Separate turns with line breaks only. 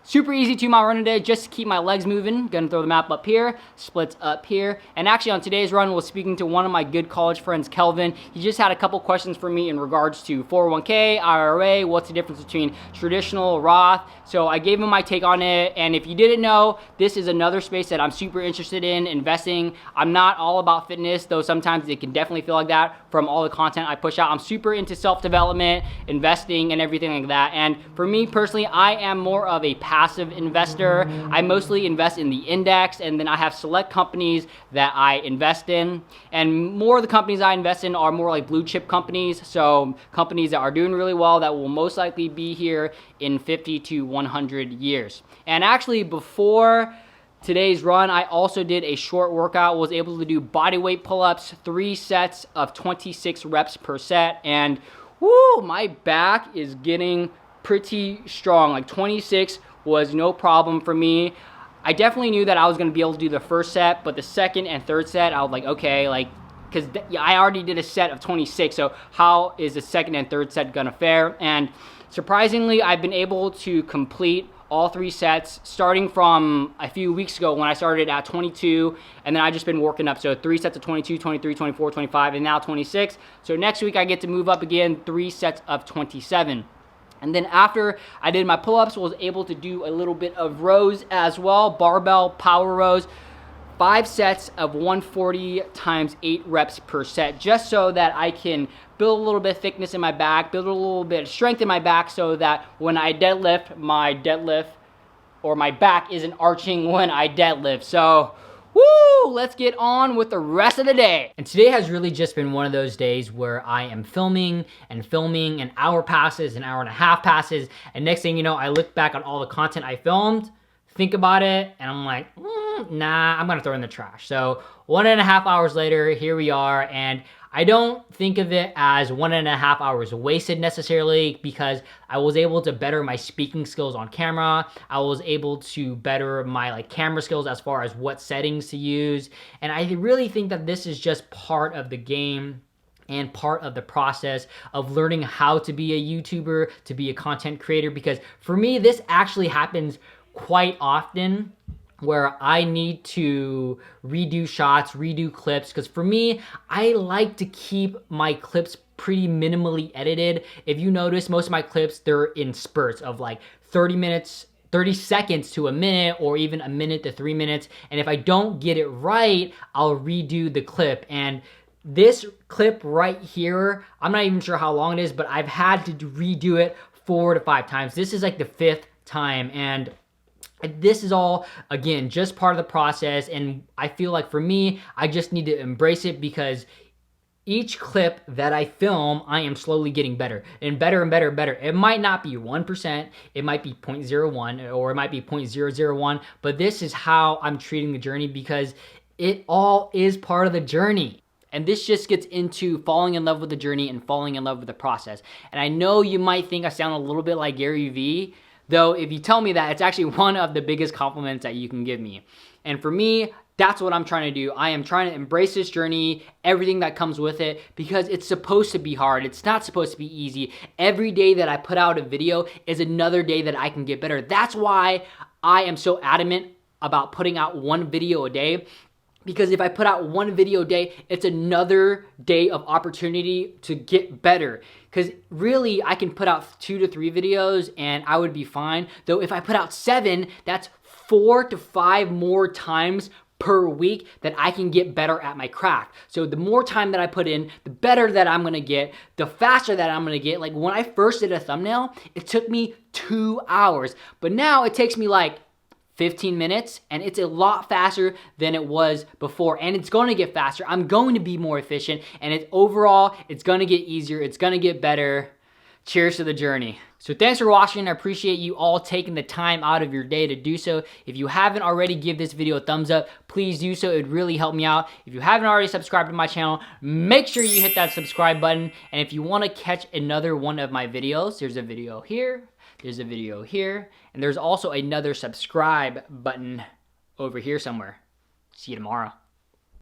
super easy 2-mile run today, just to keep my legs moving. Gonna throw the map up here, splits up here. And actually on today's run, we're speaking to one of my good college friends, Kelvin. He just had a couple questions for me in regards to 401k, IRA, what's the difference between traditional, Roth. So I gave him my take on it. And if you didn't know, this is another space that I'm super interested in investing. I'm not all about fitness, though sometimes it can definitely feel like that from all the content I push out. I'm super into self-development, investing, and everything like that. And for me personally, I am more of a passive investor. I mostly invest in the index, and then I have select companies that I invest in. And more of the companies I invest in are more like blue chip companies. So companies that are doing really well that will most likely be here in 50 to 100 years. And actually before today's run, I also did a short workout, was able to do bodyweight pull-ups, 3 sets of 26 reps per set. And whoo, my back is getting pretty strong. Like 26 was no problem for me. I definitely knew that I was gonna be able to do the first set, but the second and third set, I was like, okay, like, because I already did a set of 26, so how is the second and third set gonna fare? And surprisingly, I've been able to complete all 3 sets, starting from a few weeks ago when I started at 22, and then I just been working up. So 3 sets of 22, 23, 24, 25, and now 26. So next week I get to move up again, 3 sets of 27. And then after I did my pull-ups, was able to do a little bit of rows as well, barbell power rows, 5 sets of 140 times 8 reps per set, just so that I can build a little bit of thickness in my back, build a little bit of strength in my back, so that when I deadlift, my back isn't arching when I deadlift. So, woo, let's get on with the rest of the day. And today has really just been one of those days where I am filming, an hour passes, an hour and a half passes, and next thing you know, I look back on all the content I filmed, think about it, and I'm like, nah, I'm gonna throw it in the trash. So 1.5 hours later, here we are, and I don't think of it as 1.5 hours wasted necessarily, because I was able to better my speaking skills on camera. I was able to better my camera skills as far as what settings to use. And I really think that this is just part of the game and part of the process of learning how to be a YouTuber, to be a content creator, because for me, this actually happens quite often, where I need to redo shots, redo clips, because for me, I like to keep my clips pretty minimally edited. If you notice, most of my clips, they're in spurts of like 30 seconds to a minute, or even a minute to 3 minutes. And if I don't get it right, I'll redo the clip. And this clip right here, I'm not even sure how long it is, but I've had to redo it 4 to 5 times. This is like the 5th time, and this is all, again, just part of the process. And I feel like for me, I just need to embrace it, because each clip that I film, I am slowly getting better and better and better and better. It might not be 1%, it might be 0.01, or it might be 0.001, but this is how I'm treating the journey, because it all is part of the journey. And this just gets into falling in love with the journey and falling in love with the process. And I know you might think I sound a little bit like Gary Vee, though if you tell me that, it's actually one of the biggest compliments that you can give me. And for me, that's what I'm trying to do. I am trying to embrace this journey, everything that comes with it, because it's supposed to be hard. It's not supposed to be easy. Every day that I put out a video is another day that I can get better. That's why I am so adamant about putting out 1 video a day. Because if I put out 1 video a day, it's another day of opportunity to get better. Because really, I can put out 2 to 3 videos and I would be fine. Though if I put out 7, that's 4 to 5 more times per week that I can get better at my craft. So the more time that I put in, the better that I'm gonna get, the faster that I'm gonna get. Like when I first did a thumbnail, it took me 2 hours. But now it takes me like 15 minutes, and it's a lot faster than it was before, and it's going to get faster. I'm going to be more efficient, and overall, it's going to get easier. It's going to get better. Cheers to the journey. So thanks for watching. I appreciate you all taking the time out of your day to do so. If you haven't already, give this video a thumbs up. Please do so. It would really help me out. If you haven't already subscribed to my channel, make sure you hit that subscribe button. And if you want to catch another one of my videos, there's a video here, there's a video here, and there's also another subscribe button over here somewhere. See you tomorrow.